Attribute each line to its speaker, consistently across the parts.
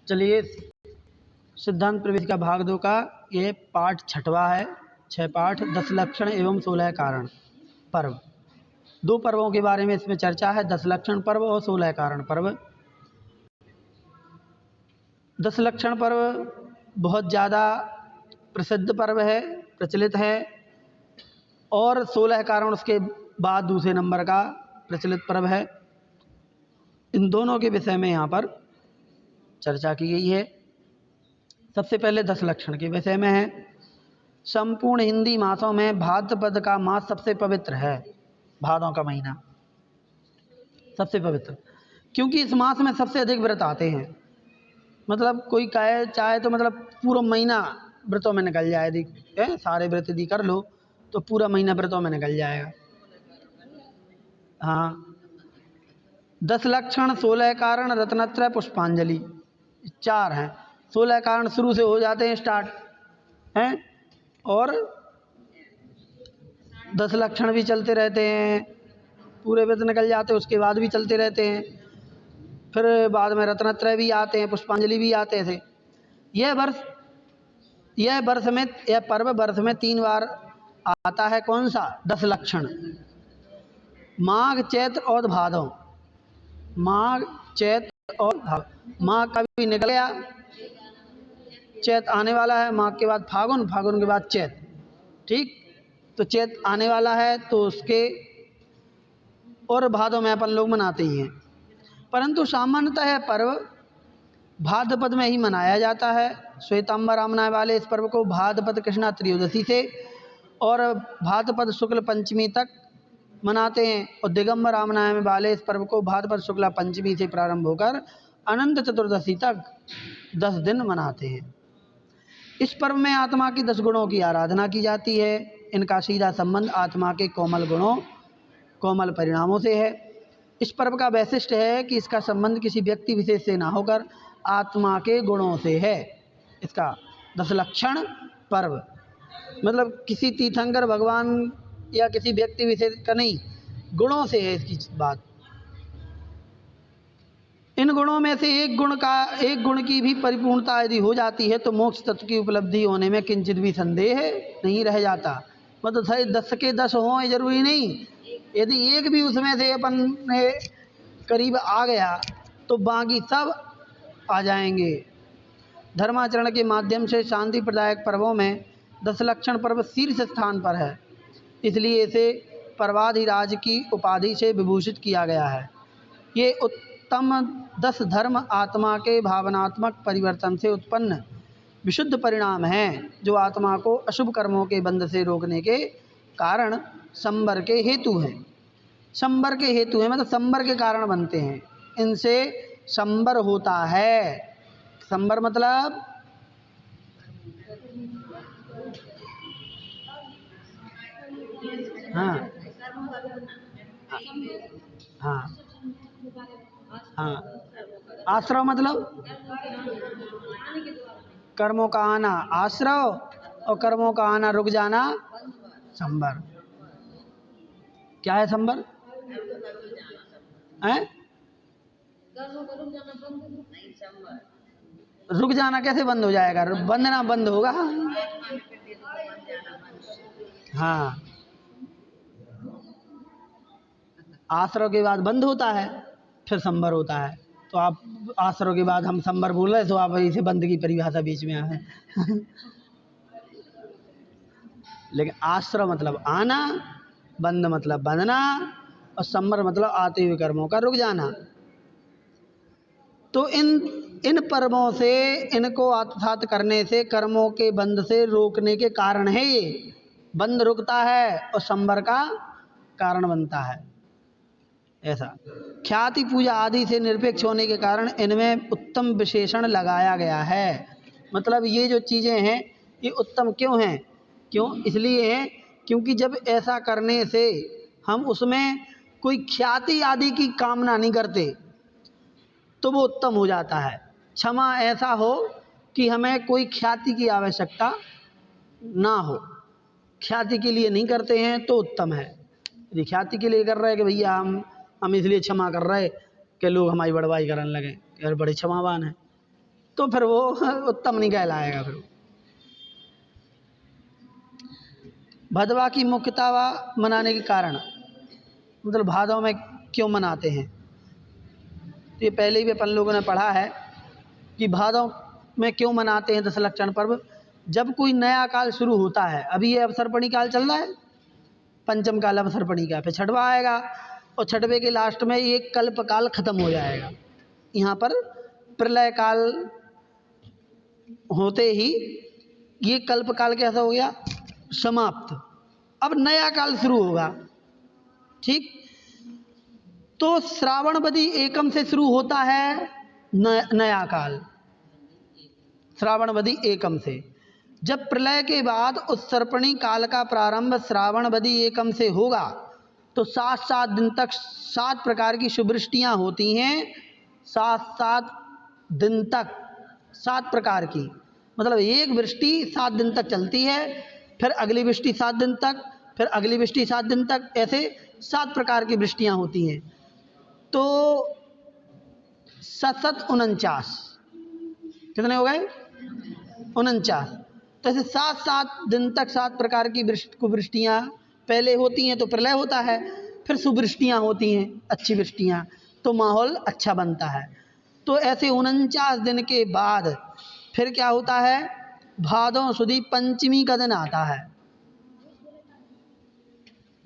Speaker 1: चलिए, सिद्धांत प्रवेश का भाग 2 का ये पाठ 6वां है। 6 पाठ 10 लक्षण एवं 16 कारण पर्व। 2 पर्वों के बारे में इसमें चर्चा है, 10 लक्षण पर्व और 16 कारण पर्व। 10 लक्षण पर्व बहुत ज़्यादा प्रसिद्ध पर्व है, प्रचलित है, और 16 कारण उसके बाद दूसरे नंबर का प्रचलित पर्व है। इन दोनों के विषय में यहाँ पर चर्चा की गई है। सबसे पहले 10 लक्षण के विषय में है। संपूर्ण हिंदी मासों में भाद्रपद का मास सबसे पवित्र है। भादों का महीना सबसे पवित्र, क्योंकि इस मास में सबसे अधिक व्रत आते हैं। मतलब कोई कहे चाहे तो मतलब पूरा महीना व्रतों में निकल जाए, यदि सारे व्रत यदि कर लो तो पूरा महीना व्रतों में निकल जाएगा। हाँ, 10 लक्षण, 16 कारण, रत्नत्रय, पुष्पांजलि 4 हैं। 16 कारण शुरू से हो जाते हैं, स्टार्ट हैं, और 10 लक्षण भी चलते रहते हैं, पूरे व्रत निकल जाते हैं, उसके बाद भी चलते रहते हैं। फिर बाद में रत्नत्रय भी आते हैं, पुष्पांजलि भी आते थे। यह पर्व वर्ष में 3 बार आता है। कौन सा? 10 लक्षण। माघ, चैत्र और भादौ। माघ, चैत्र और भादौ। माघ का भी निकल गया, चैत्र आने वाला है, माघ के बाद फागुन, फागुन के बाद चैत्र। ठीक, तो चैत्र आने वाला है तो उसके और भादौ में अपन लोग मनाते ही हैं। परंतु सामान्यतः यह पर्व भाद्रपद में ही मनाया जाता है। श्वेतांबर आमनाय वाले इस पर्व को भाद्रपद कृष्णा त्रयोदशी से और भाद्रपद शुक्ल पंचमी तक मनाते हैं, और दिगंबर आमनाय वाले इस पर्व को भाद्रपद शुक्ला पंचमी से प्रारंभ होकर अनंत चतुर्दशी तक 10 दिन मनाते हैं। इस पर्व में आत्मा की 10 गुणों की आराधना की जाती है। इनका सीधा संबंध आत्मा के कोमल गुणों, कोमल परिणामों से है। इस पर्व का वैशिष्ट्य है कि इसका संबंध किसी व्यक्ति विशेष से ना होकर आत्मा के गुणों से है। इसका 10 लक्षण पर्व मतलब किसी तीर्थंकर भगवान या किसी व्यक्ति विशेष का नहीं, गुणों से है इसकी बात। इन गुणों में से एक गुण की भी परिपूर्णता यदि हो जाती है तो मोक्ष तत्व की उपलब्धि होने में किंचित भी संदेह नहीं रह जाता। मतलब 10 के 10 हों ये जरूरी नहीं, यदि एक भी उसमें से अपन करीब आ गया तो बाकी सब आ जाएंगे। धर्माचरण के माध्यम से शांति प्रदायक पर्वों में 10 लक्षण पर्व शीर्ष स्थान पर है, इसलिए इसे पर्वाधिराज की उपाधि से विभूषित किया गया है। ये उत्तम 10 धर्म आत्मा के भावनात्मक परिवर्तन से उत्पन्न विशुद्ध परिणाम हैं, जो आत्मा को अशुभ कर्मों के बंध से रोकने के कारण संबर के हेतु हैं। संबर के हेतु हैं मतलब संबर के कारण बनते हैं, इनसे संबर होता है। संबर मतलब हाँ हाँ हाँ, आश्रव मतलब कर्मों का आना आश्रव और कर्मों का आना रुक जाना संबर। क्या है संबर? है रुक जाना कैसे बंद हो जाएगा? बंधना बंद होगा। हाँ, आश्रव के बाद बंद होता है, फिर संबर होता है। तो आप आश्रव के बाद हम संबर बोल रहे तो आप इसे बंद की परिभाषा बीच में आए लेकिन आश्रव मतलब आना, बंद मतलब बंधना, और संबर मतलब आते हुए कर्मों का रुक जाना। तो इन पर्वों से, इनको आत्मसात करने से कर्मों के बंध से रोकने के कारण है। ये बंद रुकता है और संबर का कारण बनता है। ऐसा ख्याति पूजा आदि से निरपेक्ष होने के कारण इनमें उत्तम विशेषण लगाया गया है। मतलब ये जो चीज़ें हैं ये उत्तम क्यों हैं? क्यों इसलिए हैं क्योंकि जब ऐसा करने से हम उसमें कोई ख्याति आदि की कामना नहीं करते तो वो उत्तम हो जाता है। क्षमा ऐसा हो कि हमें कोई ख्याति की आवश्यकता ना हो, ख्याति के लिए नहीं करते हैं तो उत्तम है। यदि ख्याति के लिए कर रहे हैं कि भैया हम इसलिए क्षमा कर रहे कि लोग हमारी बड़वाई करने लगे, यार बड़े क्षमावान हैं, तो फिर वो उत्तम नहीं कहलाएगा। फिर भदवा की मुख्यता व मनाने के कारण, मतलब भादव में क्यों मनाते हैं, तो ये पहले भी अपन लोगों ने पढ़ा है कि भादव में क्यों मनाते हैं दशलक्षण पर्व। जब कोई नया काल शुरू होता है, अभी ये अवसर्पणी काल चल रहा है, पंचम काल अवसर्पणी का, फिर छठवा आएगा और छठवे के लास्ट में ये कल्प काल खत्म हो जाएगा। यहाँ पर प्रलय काल होते ही ये कल्प काल कैसा हो गया, समाप्त। अब नया काल शुरू होगा, ठीक। तो श्रावणवदी एकम से शुरू होता है नया काल, श्रावणवदी एकम से। जब प्रलय के बाद उत्सर्पणी काल का प्रारंभ श्रावणवदी एकम से होगा तो 7 दिन तक 7 प्रकार की शुभवृष्टियाँ होती हैं। 7 दिन तक 7 प्रकार की, मतलब एक वृष्टि 7 दिन तक चलती है, फिर अगली वृष्टि 7 दिन तक, फिर अगली वृष्टि 7 दिन तक, ऐसे 7 प्रकार की वृष्टियाँ होती हैं। तो 7 कितने हो गए, 49। तो ऐसे 7 दिन तक 7 प्रकार की वृष्टियाँ पहले होती हैं तो प्रलय होता है, फिर सुवृष्टियाँ होती हैं, अच्छी वृष्टियाँ, तो माहौल अच्छा बनता है। तो ऐसे 49 दिन के बाद फिर क्या होता है, भादव सुदी पंचमी का दिन आता है।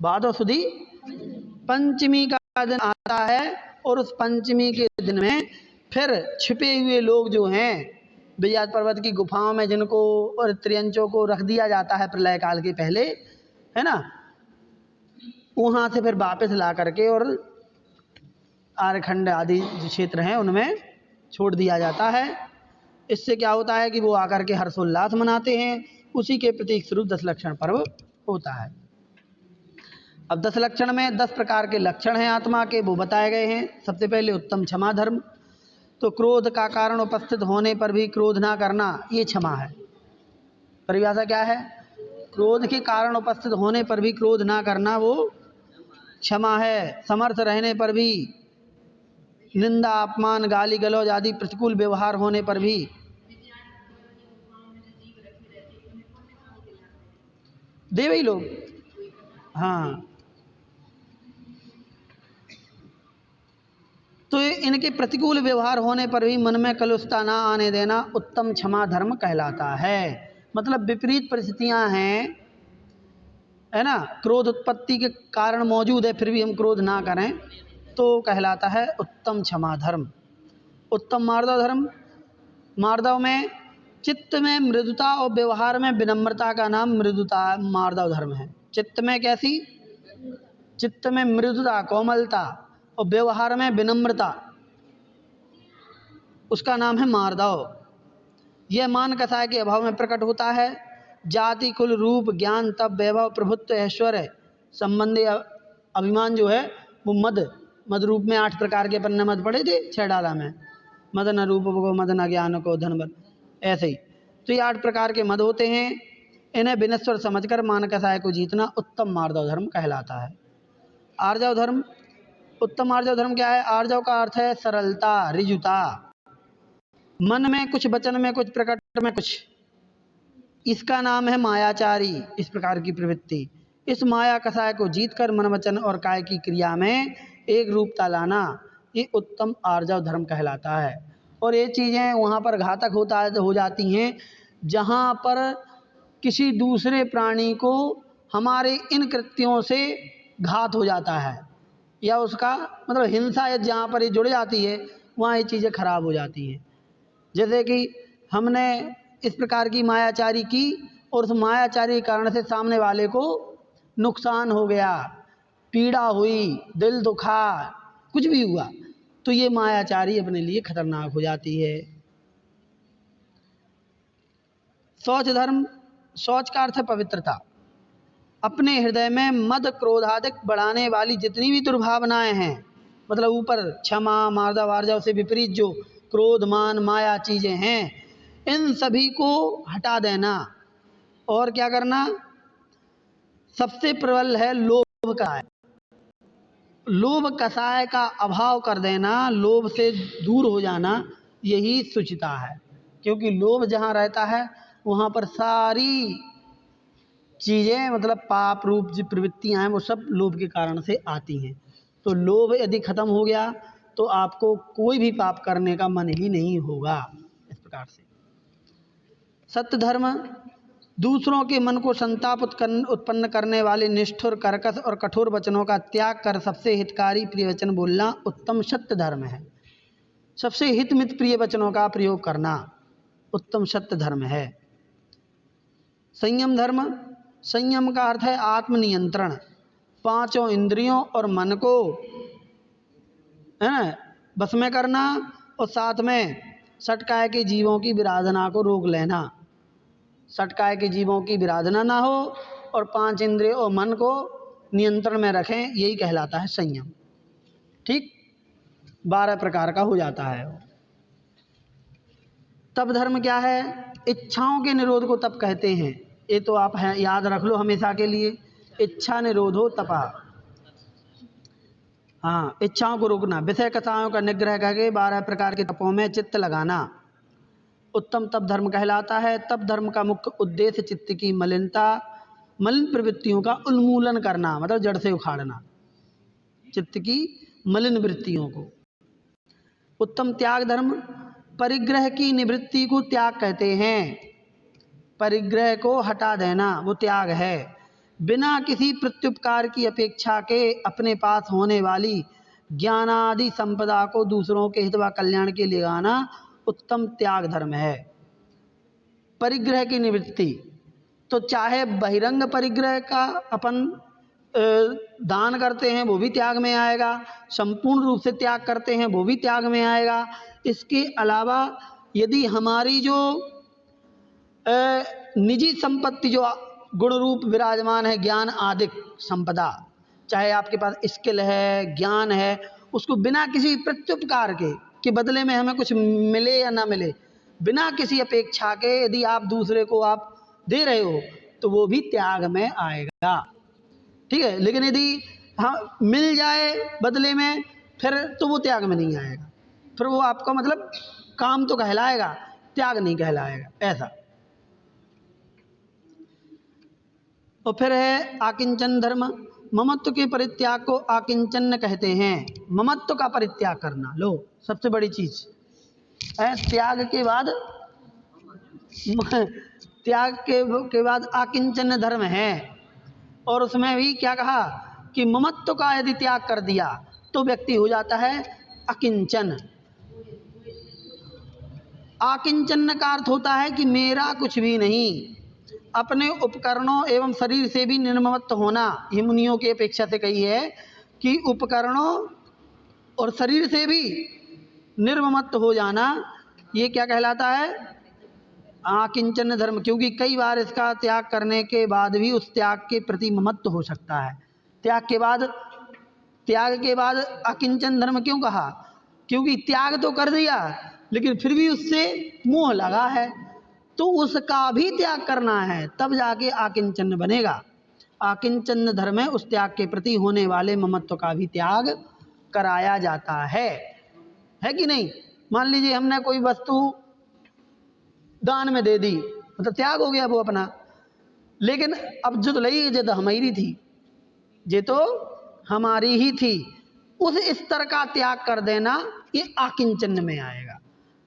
Speaker 1: भादव सुदी पंचमी का दिन आता है और उस पंचमी के दिन में फिर छिपे हुए लोग जो हैं विजयात पर्वत की गुफाओं में, जिनको और त्रियंचों को रख दिया जाता है प्रलय काल के पहले, है ना, वहाँ से फिर वापस ला करके और आरखंड आदि जो क्षेत्र हैं उनमें छोड़ दिया जाता है। इससे क्या होता है कि वो आकर के हर्षोल्लास मनाते हैं, उसी के प्रतीक स्वरूप दशलक्षण पर्व होता है। अब दशलक्षण में 10 प्रकार के लक्षण हैं आत्मा के, वो बताए गए हैं। सबसे पहले उत्तम क्षमा धर्म, तो क्रोध का कारण उपस्थित होने पर भी क्रोध ना करना, ये क्षमा है। परिभाषा क्या है, क्रोध के कारण उपस्थित होने पर भी क्रोध ना करना वो क्षमा है। समर्थ रहने पर भी, निंदा अपमान गाली गलौज आदि प्रतिकूल व्यवहार होने पर भी, देवी लोग, हाँ, तो इनके प्रतिकूल व्यवहार होने पर भी मन में कलुषता ना आने देना उत्तम क्षमा धर्म कहलाता है। मतलब विपरीत परिस्थितियां हैं, है ना, क्रोध उत्पत्ति के कारण मौजूद है, फिर भी हम क्रोध ना करें, तो कहलाता है उत्तम क्षमा धर्म। उत्तम मार्दव धर्म, मार्दव में चित्त में मृदुता और व्यवहार में विनम्रता का नाम मृदुता मार्दव धर्म है। चित्त में कैसी, चित्त में मृदुता कोमलता और व्यवहार में विनम्रता, उसका नाम है मार्दव। यह मान कसाय के अभाव में प्रकट होता है। जाति कुल रूप ज्ञान तप वैभव प्रभुत्व ऐश्वर्य संबंधी अभिमान जो है वो मद रूप में 8 प्रकार के, अपन ने मद पढ़े थे 6 डाला में, मद न रूप को, मद न ज्ञान को, धन बल, ऐसे ही। तो ये 8 प्रकार के मद होते हैं, इन्हें विनस्वर समझकर मान कसाय को जीतना उत्तम मार्दव धर्म कहलाता है। आर्जव धर्म, उत्तम आर्जव धर्म क्या है, आर्जव का अर्थ है सरलता, ऋजुता, मन में कुछ, वचन में कुछ, प्रकट में कुछ, इसका नाम है मायाचारी। इस प्रकार की प्रवृत्ति, इस माया कसाय को जीतकर मन वचन और काय की क्रिया में एक रूपता लाना, ये उत्तम आर्जव धर्म कहलाता है। और ये चीज़ें वहाँ पर घातक हो जाती हैं जहाँ पर किसी दूसरे प्राणी को हमारे इन कृत्यों से घात हो जाता है, या उसका मतलब हिंसा जहाँ पर ये जुड़ जाती है, वहाँ ये चीज़ें खराब हो जाती हैं। जैसे कि हमने इस प्रकार की मायाचारी की और उस मायाचारी के कारण से सामने वाले को नुकसान हो गया, पीड़ा हुई, दिल दुखा, कुछ भी हुआ, तो ये मायाचारी अपने लिए खतरनाक हो जाती है। शौच धर्म, शौच का अर्थ है पवित्रता। अपने हृदय में मद क्रोधादिक बढ़ाने वाली जितनी भी दुर्भावनाएं हैं, मतलब ऊपर क्षमा मार्दव आर्जव से विपरीत जो क्रोध मान माया चीजें हैं, इन सभी को हटा देना। और क्या करना, सबसे प्रबल है लोभ का है, लोभ कसाय का अभाव कर देना, लोभ से दूर हो जाना, यही शुचिता है। क्योंकि लोभ जहाँ रहता है वहाँ पर सारी चीज़ें मतलब पाप रूप जो प्रवृत्तियाँ हैं वो सब लोभ के कारण से आती हैं। तो लोभ यदि खत्म हो गया तो आपको कोई भी पाप करने का मन ही नहीं होगा। इस प्रकार से सत्य धर्म दूसरों के मन को संताप उत्पन्न करने वाले निष्ठुर, कर्कश और कठोर वचनों का त्याग कर सबसे हितकारी प्रिय वचन बोलना उत्तम सत्य धर्म है। सबसे हित मित प्रिय वचनों का प्रयोग करना उत्तम सत्य धर्म है। संयम धर्म, संयम का अर्थ है आत्मनियंत्रण, पांचों इंद्रियों और मन को है ना बस में करना और साथ में सटकाए के जीवों की विराधना को रोक लेना। सटकाए के जीवों की विराधना ना हो और पांच इंद्रियों और मन को नियंत्रण में रखें, यही कहलाता है संयम। ठीक, 12 प्रकार का हो जाता है। तप धर्म क्या है? इच्छाओं के निरोध को तप कहते हैं। ये तो आप याद रख लो हमेशा के लिए, इच्छा निरोधो तपा। हाँ, इच्छाओं को रोकना, विषय कथाओं का निग्रह करके 12 प्रकार के तपों में चित्त लगाना उत्तम तप धर्म कहलाता है। तप धर्म का मुख्य उद्देश्य चित्त की मलिनता, मलिन प्रवृत्तियों का उन्मूलन करना, मतलब जड़ से उखाड़ना चित्त की मलिन वृत्तियों को। उत्तम त्याग धर्म परिग्रह की निवृत्ति को त्याग कहते हैं। परिग्रह को हटा देना वो त्याग है। बिना किसी प्रत्युपकार की अपेक्षा के अपने पास होने वाली ज्ञानादि संपदा को दूसरों के हित व कल्याण के लिए लगाना उत्तम त्याग धर्म है। परिग्रह की निवृत्ति तो चाहे बहिरंग परिग्रह का अपन दान करते हैं वो भी त्याग में आएगा, संपूर्ण रूप से त्याग करते हैं वो भी त्याग में आएगा। इसके अलावा यदि हमारी जो निजी संपत्ति जो गुण रूप विराजमान है, ज्ञान आदि संपदा, चाहे आपके पास स्किल है, ज्ञान है, उसको बिना किसी प्रत्युपकार के बदले में हमें कुछ मिले या ना मिले, बिना किसी अपेक्षा के यदि आप दूसरे को आप दे रहे हो तो वो भी त्याग में आएगा। ठीक है, लेकिन यदि हाँ मिल जाए बदले में फिर तो वो त्याग में नहीं आएगा, फिर वो आपका मतलब काम तो कहलाएगा, त्याग नहीं कहलाएगा ऐसा। और फिर है आकिंचन धर्म। ममत्व के परित्याग को आकिंचन कहते हैं। ममत्व का परित्याग करना, लो सबसे बड़ी चीज है। त्याग के बाद आकिंचन धर्म है। और उसमें भी क्या कहा कि ममत्व का यदि त्याग कर दिया तो व्यक्ति हो जाता है अकिंचन। आकिंचन का अर्थ होता है कि मेरा कुछ भी नहीं, अपने उपकरणों एवं शरीर से भी निर्ममत्व होना। ये मुनियों की अपेक्षा से कही है कि उपकरणों और शरीर से भी निर्ममत्व हो जाना, ये क्या कहलाता है? आकिंचन धर्म। क्योंकि कई बार इसका त्याग करने के बाद भी उस त्याग के प्रति ममत्व हो सकता है। त्याग के बाद आकिंचन धर्म क्यों कहा? क्योंकि त्याग तो कर दिया लेकिन फिर भी उससे मोह लगा है, तो उसका भी त्याग करना है, तब जाके आकिंचन बनेगा। आकिंचन धर्म में उस त्याग के प्रति होने वाले ममत्व का भी त्याग कराया जाता है कि नहीं? मान लीजिए हमने कोई वस्तु दान में दे दी, मतलब त्याग हो गया वो अपना, लेकिन अब जो लई ये तो हमारी थी, ये तो हमारी ही थी, उस स्तर का त्याग कर देना ये आकिंचन में आएगा।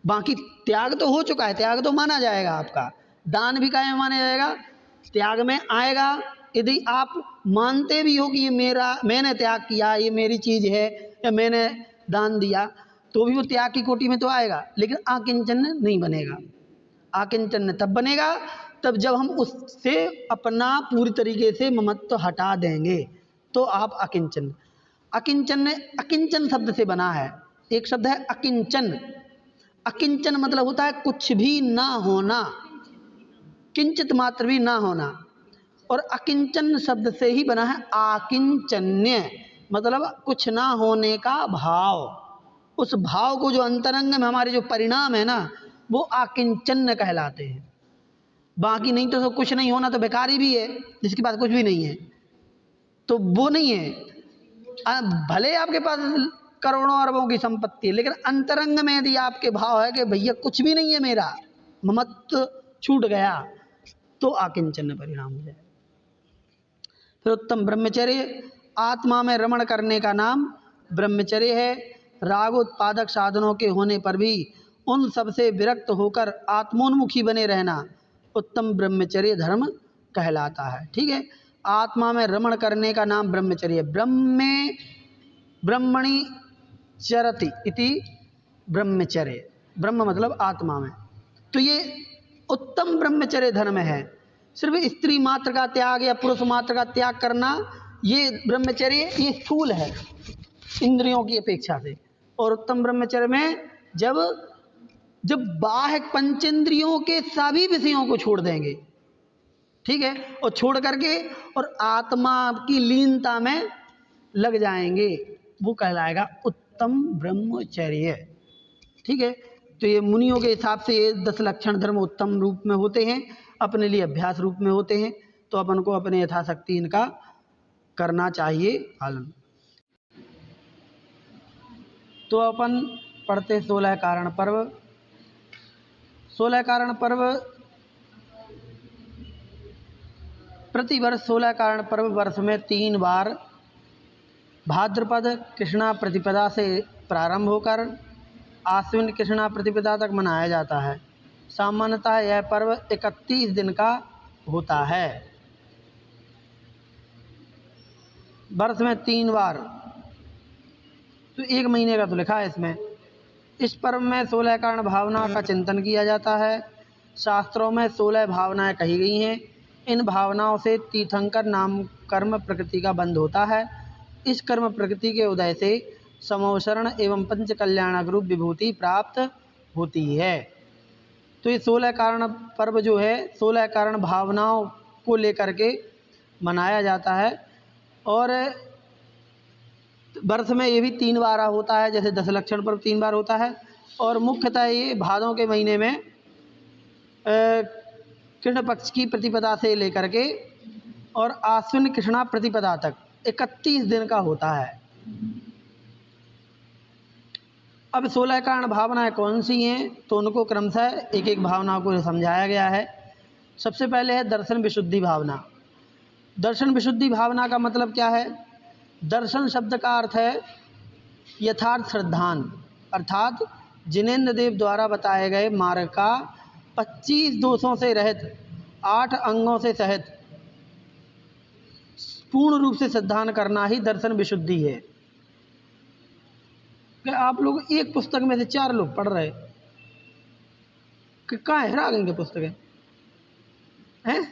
Speaker 1: बाकी त्याग तो हो चुका है, त्याग तो माना जाएगा आपका, दान भी काहे माना जाएगा, त्याग में आएगा। यदि आप मानते भी हो कि ये मेरा, मैंने त्याग किया, ये मेरी चीज है या मैंने दान दिया, तो भी वो त्याग की कोटि में तो आएगा, लेकिन आकिंचन नहीं बनेगा। आकिंचन तब बनेगा तब जब हम उससे अपना पूरी तरीके से ममत्व हटा देंगे, तो आप अकिंचन। अकिंचन शब्द से बना है, एक शब्द है अकिंचन। अकिंचन मतलब होता है कुछ भी ना होना, किंचित मात्र भी ना होना। और अकिंचन शब्द से ही बना है आकिंचन्य, मतलब कुछ ना होने का भाव। उस भाव को जो अंतरंग में हमारे जो परिणाम है ना, वो आकिंचन कहलाते हैं। बाकी नहीं तो कुछ नहीं होना तो बेकारी भी है, जिसके पास कुछ भी नहीं है तो वो नहीं है। भले आपके पास करोड़ों अरबों की संपत्ति है, लेकिन अंतरंग में यदि आपके भाव है कि भैया कुछ भी नहीं है मेरा, ममत्व छूट गया तो आकिंचन परिणाम हो जाए। फिर उत्तम ब्रह्मचर्य, आत्मा में रमण करने का नाम ब्रह्मचर्य है। राग उत्पादक साधनों के होने पर भी उन सबसे विरक्त होकर आत्मोन्मुखी बने रहना उत्तम ब्रह्मचर्य धर्म कहलाता है। ठीक है, आत्मा में रमण करने का नाम ब्रह्मचर्य। ब्रह्मणि चरति इति ब्रह्मचर्य, ब्रह्म मतलब आत्मा में, तो ये उत्तम ब्रह्मचर्य धर्म है। सिर्फ स्त्री मात्र का त्याग या पुरुष मात्र का त्याग करना ये ब्रह्मचर्य, ये स्थूल है इंद्रियों की अपेक्षा से। और उत्तम ब्रह्मचर्य में जब बाह्य पंचेंद्रियों के सभी विषयों को छोड़ देंगे, ठीक है, और छोड़ करके और आत्मा की लीनता में लग जाएंगे, वो कहलाएगा उत्तम ब्रह्मचर्य। ठीक है, तो ये मुनियों के हिसाब से ये 10 लक्षण धर्म उत्तम रूप में होते हैं, अपने लिए अभ्यास रूप में होते हैं, तो अपन को अपने यथाशक्ति इनका करना चाहिए पालन। तो अपन पढ़ते 16 कारण पर्व। 16 कारण पर्व प्रतिवर्ष 16 कारण पर्व वर्ष में 3 बार भाद्रपद कृष्णा प्रतिपदा से प्रारंभ होकर आश्विन कृष्णा प्रतिपदा तक मनाया जाता है। सामान्यतः यह पर्व 31 दिन का होता है। वर्ष में 3 बार, तो 1 महीने का तो लिखा है इसमें। इस पर्व में 16 कारण भावना का चिंतन किया जाता है। शास्त्रों में 16 भावनाएं कही गई हैं। इन भावनाओं से तीर्थंकर नाम कर्म प्रकृति का बंध होता है। इस कर्म प्रकृति के उदय से समोशरण एवं पंच कल्याणक रूप विभूति प्राप्त होती है। तो ये 16 कारण पर्व जो है 16 कारण भावनाओं को लेकर के मनाया जाता है। और वर्ष में ये भी 3 बार होता है, जैसे 10 लक्षण पर्व 3 बार होता है। और मुख्यतः ये भादों के महीने में कृष्ण पक्ष की प्रतिपदा से लेकर के और आश्विन कृष्णा प्रतिपदा तक 31 दिन का होता है। अब 16 कारण भावनाएं कौन सी हैं, तो उनको क्रमशः एक एक भावना को समझाया गया है। सबसे पहले है दर्शन विशुद्धि भावना। दर्शन विशुद्धि भावना का मतलब क्या है? दर्शन शब्द का अर्थ है यथार्थ श्रद्धान, अर्थात जिनेन्द्र देव द्वारा बताए गए मार्ग का 25 दोषों से रहित 8 अंगों से सहित पूर्ण रूप से श्रद्धान करना ही दर्शन विशुद्धि है। कि आप लोग एक पुस्तक में से 4 लोग पढ़ रहे कि कहाँ हेरा गएंगे पुस्तकें हैं?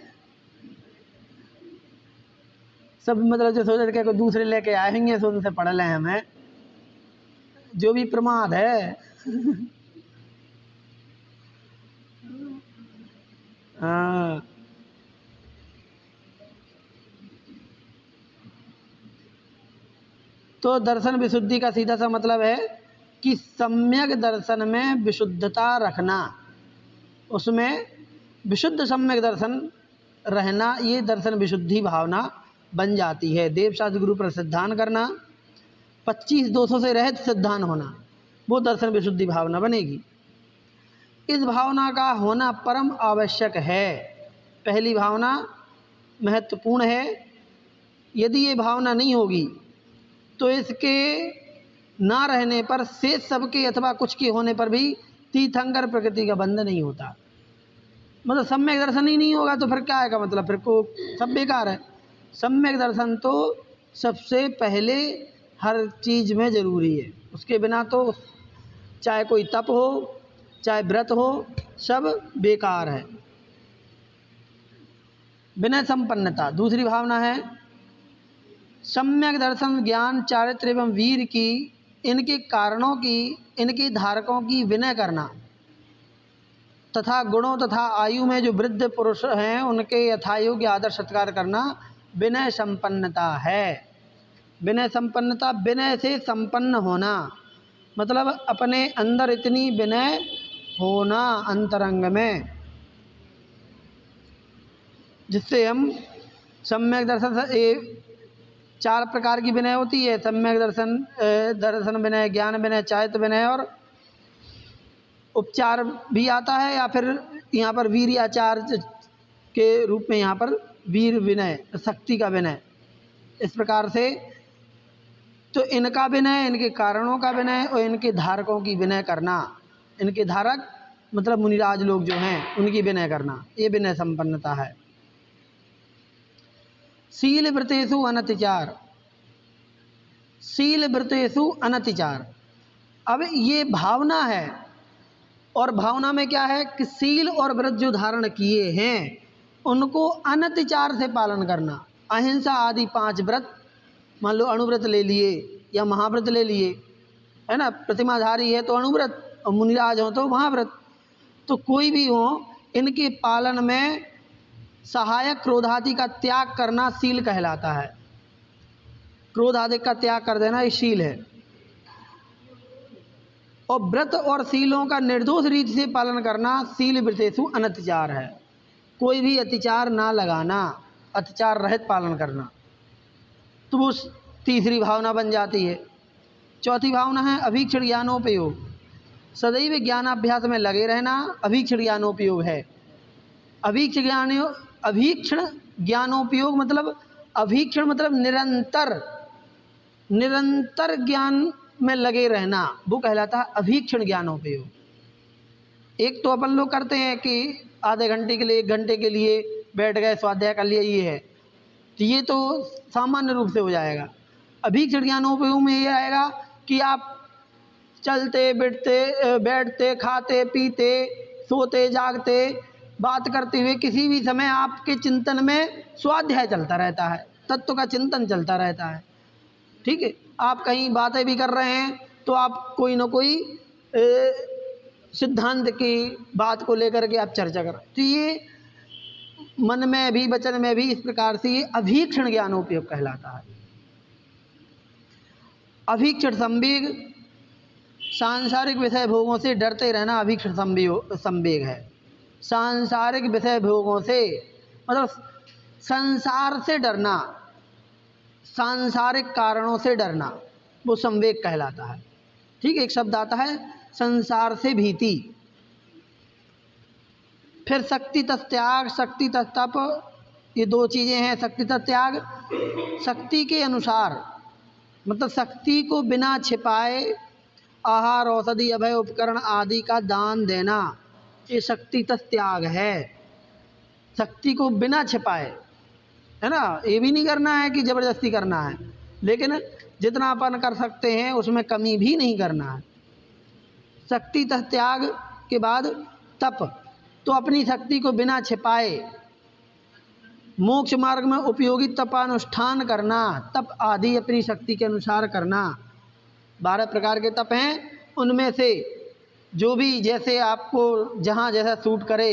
Speaker 1: सब मतलब जो सोच के कोई दूसरे लेके आएंगे सो उनसे पढ़ लें हमें, जो भी प्रमाद है। हाँ, तो दर्शन विशुद्धि का सीधा सा मतलब है कि सम्यक दर्शन में विशुद्धता रखना, उसमें विशुद्ध सम्यक दर्शन रहना, ये दर्शन विशुद्धि भावना बन जाती है। देवशास्त्र गुरु पर श्रद्धान करना, 25 दोषों से रहित श्रद्धान होना, वो दर्शन विशुद्धि भावना बनेगी। इस भावना का होना परम आवश्यक है। पहली भावना महत्वपूर्ण है। यदि ये भावना नहीं होगी तो इसके ना रहने पर शेष सबके अथवा कुछ के होने पर भी तीर्थंकर प्रकृति का बंध नहीं होता। मतलब सम्यक दर्शन ही नहीं होगा तो फिर क्या आएगा, मतलब फिर को सब बेकार है। सम्यक दर्शन तो सबसे पहले हर चीज़ में ज़रूरी है, उसके बिना तो चाहे कोई तप हो चाहे व्रत हो सब बेकार है। विनय संपन्नता दूसरी भावना है। सम्यक दर्शन ज्ञान चारित्र एवं वीर की, इनके कारणों की, इनके धारकों की विनय करना तथा गुणों तथा आयु में जो वृद्ध पुरुष हैं उनके यथायोग्य आदर सत्कार करना विनय संपन्नता है। विनय संपन्नता, विनय से संपन्न होना मतलब अपने अंदर इतनी विनय होना अंतरंग में, जिससे हम सम्यक दर्शन 4 प्रकार की विनय होती है। सम्यक दर्शन विनय, ज्ञान विनय, चारित्र विनय और उपचार भी आता है, या फिर यहाँ पर वीर्याचार्य के रूप में यहाँ पर वीर विनय, शक्ति का विनय, इस प्रकार से। तो इनका विनय, इनके कारणों का विनय और इनके धारकों की विनय करना, इनके धारक मतलब मुनिराज लोग जो हैं उनकी विनय करना, ये विनय संपन्नता है। शील व्रतेषु अनतिचार, शील व्रतेषु अनतिचार। अब ये भावना है, और भावना में क्या है कि शील और व्रत जो धारण किए हैं उनको अनतिचार से पालन करना। अहिंसा आदि 5 व्रत, मान लो अणुव्रत ले लिए या महाव्रत ले लिए, है ना, प्रतिमाधारी है तो अणुव्रत और मुनिराज हो तो महाव्रत, तो कोई भी हो, इनके पालन में सहायक क्रोधादि का त्याग करना शील कहलाता है। क्रोध आदि का त्याग कर देना ये शील है। और व्रत और शीलों का निर्दोष रीति से पालन करना शील व्रतेषु अनतिचार है। कोई भी अतिचार ना लगाना, अतिचार रहित पालन करना, तो वो तीसरी भावना बन जाती है। चौथी भावना है अभीक्षण ज्ञानोपयोग, सदैव ज्ञानाभ्यास में लगे रहना अभीक्षण ज्ञानोपयोग है। अभीक्षण ज्ञानोपयोग मतलब, अभीक्षण मतलब निरंतर ज्ञान में लगे रहना, वो कहलाता है अभीक्षण ज्ञानोपयोग। एक तो अपन लोग करते हैं कि आधे घंटे के लिए, 1 घंटे के लिए बैठ गए, स्वाध्याय कर लिया, ये है, तो ये तो सामान्य रूप से हो जाएगा। अभीक्षण ज्ञानोपयोग में ये आएगा कि आप चलते बैठते, खाते पीते, सोते जागते, बात करते हुए किसी भी समय आपके चिंतन में स्वाध्याय चलता रहता है, तत्व का चिंतन चलता रहता है। ठीक है, आप कहीं बातें भी कर रहे हैं तो आप कोई ना कोई सिद्धांत की बात को लेकर के आप चर्चा कर, तो ये मन में भी वचन में भी इस प्रकार से ये अभीक्षण ज्ञानोपयोग कहलाता है। अभीक्षण संवेग, सांसारिक विषय भोगों से डरते रहना अभीक्षण संवेग है। सांसारिक विषय भोगों से मतलब संसार से डरना, सांसारिक कारणों से डरना, वो संवेग कहलाता है। ठीक है, एक शब्द आता है संसार से भीति। फिर शक्ति त्याग, शक्ति तप, ये 2 चीज़ें हैं। शक्ति त्याग, शक्ति के अनुसार मतलब शक्ति को बिना छिपाए आहार, औषधि, अभय, उपकरण आदि का दान देना, ये शक्ति त्याग है। शक्ति को बिना छिपाए, है ना, ये भी नहीं करना है कि जबरदस्ती करना है, लेकिन जितना अपन कर सकते हैं उसमें कमी भी नहीं करना है। शक्ति त्याग के बाद तप, तो अपनी शक्ति को बिना छिपाए मोक्ष मार्ग में उपयोगी तपानुष्ठान करना, तप आदि अपनी शक्ति के अनुसार करना। 12 प्रकार के तप हैं, उनमें से जो भी जैसे आपको जहाँ जैसा सूट करे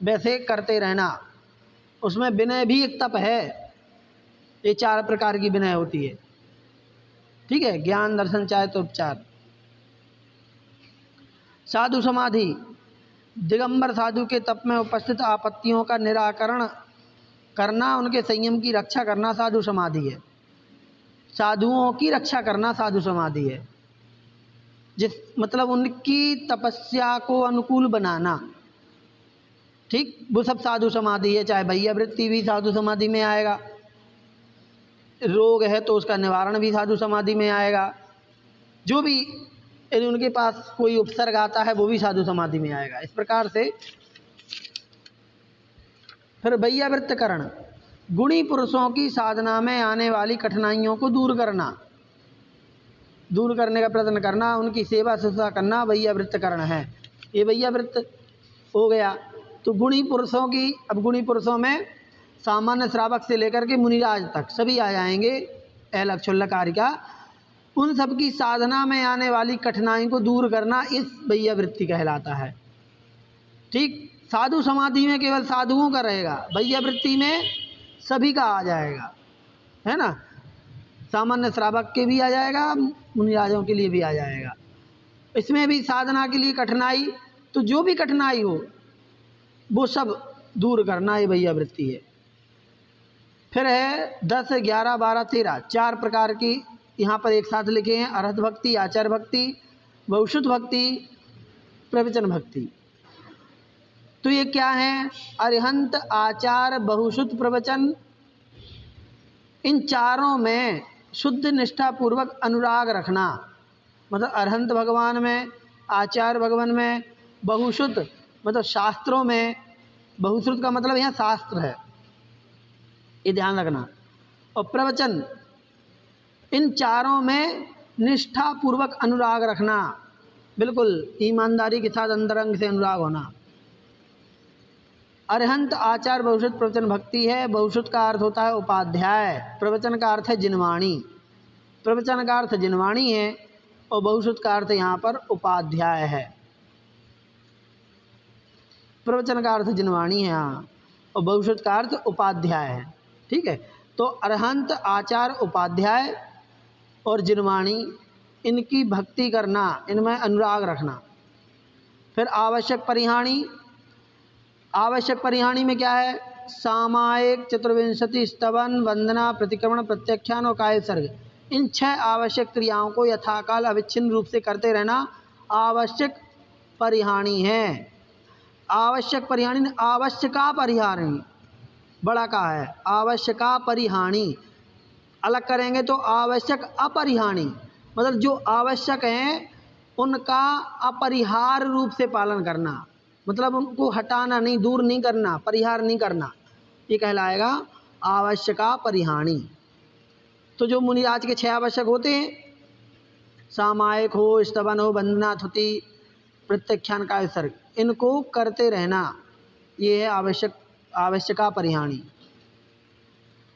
Speaker 1: वैसे करते रहना। उसमें विनय भी एक तप है। ये 4 प्रकार की विनय होती है। ठीक है, ज्ञान, दर्शन, चाहे तो उपचार। साधु समाधि, दिगंबर साधु के तप में उपस्थित आपत्तियों का निराकरण करना, उनके संयम की रक्षा करना साधु समाधि है। साधुओं की रक्षा करना साधु समाधि है। जिस मतलब उनकी तपस्या को अनुकूल बनाना, ठीक, वो सब साधु समाधि है। चाहे भैया वृत्ति भी साधु समाधि में आएगा, रोग है तो उसका निवारण भी साधु समाधि में आएगा, जो भी यदि उनके पास कोई उपसर्ग आता है वो भी साधु समाधि में आएगा। इस प्रकार से फिर वैयावृत्तकरण, गुणी पुरुषों की साधना में आने वाली कठिनाइयों को दूर करना, दूर करने का प्रयत्न करना, उनकी सेवा शुश्रूषा करना वैयावृत्तकरण है। ये वैयावृत्त हो गया। तो गुणी पुरुषों की, अब गुणी पुरुषों में सामान्य श्रावक से लेकर के मुनिराज तक सभी आ जाएंगे, ऐलक क्षुल्लक कारिका, उन सब की साधना में आने वाली कठिनाई को दूर करना इस वैयावृत्ति कहलाता है। ठीक, साधु समाधि में केवल साधुओं का रहेगा, वैयावृत्ति में सभी का आ जाएगा, है ना, सामान्य श्रावक के भी आ जाएगा, मुनिराजों के लिए भी आ जाएगा। इसमें भी साधना के लिए कठिनाई, तो जो भी कठिनाई हो वो सब दूर करना ये वैयावृत्ति है। फिर है 10, 11, 12, 13 4 प्रकार की यहाँ पर एक साथ लिखे हैं। अर्हत भक्ति, आचार भक्ति, बहुश्रुत भक्ति, प्रवचन भक्ति। तो ये क्या है? अरिहंत, आचार, बहुश्रुत प्रवचन, इन चारों में शुद्ध निष्ठा पूर्वक अनुराग रखना। मतलब अरहंत भगवान में, आचार्य भगवान में, बहुश्रुत मतलब शास्त्रों में, बहुश्रुत का मतलब यहाँ शास्त्र है, ये ध्यान रखना, और प्रवचन, इन चारों में निष्ठा पूर्वक अनुराग रखना, बिल्कुल ईमानदारी के साथ अंतरंग से अनुराग होना। अरहंत, आचार, बहुश्रुत, प्रवचन भक्ति है। बहुश्रुत का अर्थ होता है उपाध्याय, प्रवचन का अर्थ है जिनवाणी। प्रवचन का अर्थ जिनवाणी है और बहुश्रुत का अर्थ यहाँ पर उपाध्याय है। प्रवचन का अर्थ जिनवाणी है यहाँ और बहुश्रुत का अर्थ उपाध्याय है। ठीक है, तो अरहंत, आचार, उपाध्याय और जिनवाणी, इनकी भक्ति करना, इनमें अनुराग रखना। फिर आवश्यक परिहाणी, आवश्यक परिहाणी में क्या है? सामायिक, चतुर्विंशति, स्तवन, वंदना, प्रतिक्रमण, प्रत्याख्यान और कायसर्ग, इन 6 आवश्यक क्रियाओं को यथाकाल अविच्छिन्न रूप से करते रहना आवश्यक परिहाणी है। आवश्यक परिहाणी, आवश्यका परिहाणी बड़ा का है, आवश्यका परिहाणी अलग करेंगे तो आवश्यक अपरिहाणी, मतलब जो आवश्यक हैं उनका अपरिहार रूप से पालन करना, मतलब उनको हटाना नहीं, दूर नहीं करना, परिहार नहीं करना, ये कहलाएगा आवश्यका परिहाणी। तो जो मुनिराज के 6 आवश्यक होते हैं, सामायिक हो, स्तवन हो, वंदना, स्तुति, प्रत्याख्यान, कायसर्ग, इनको करते रहना, ये है आवश्यका परिहाणी।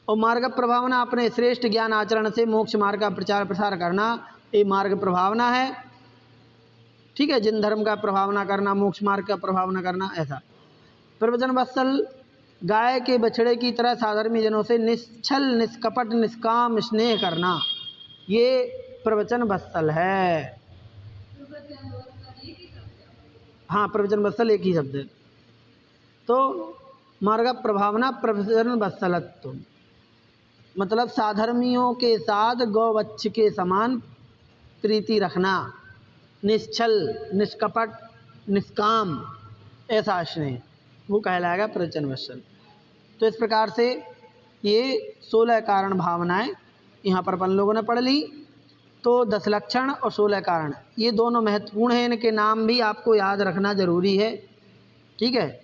Speaker 1: और मार्ग प्रभावना, अपने श्रेष्ठ ज्ञान आचरण से मोक्ष मार्ग का प्रचार प्रसार करना, ये मार्ग प्रभावना है। ठीक है, जिन धर्म का प्रभावना करना, मोक्ष मार्ग का प्रभावना करना, ऐसा। प्रवचन वत्सल, गाय के बछड़े की तरह साधर्मी जनों से निश्चल, निष्कपट, निष्काम स्नेह करना, ये प्रवचन वत्सल है। हाँ, प्रवचन वत्सल एक ही शब्द है। तो मार्ग प्रभावना, प्रवचन वत्सलत्व मतलब साधर्मियों के साथ गौवत्स के समान प्रीति रखना, निश्चल, निष्कपट, निष्काम, ऐसा स्नेह, वो कहलाएगा प्रवचन वत्सल। तो इस प्रकार से ये 16 कारण भावनाएं यहाँ पर अपन लोगों ने पढ़ ली। तो 10 लक्षण और 16 कारण, ये दोनों महत्वपूर्ण हैं, इनके नाम भी आपको याद रखना जरूरी है। ठीक है,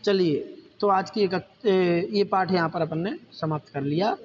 Speaker 1: चलिए, तो आज की ये पाठ यहाँ पर अपन ने समाप्त कर लिया।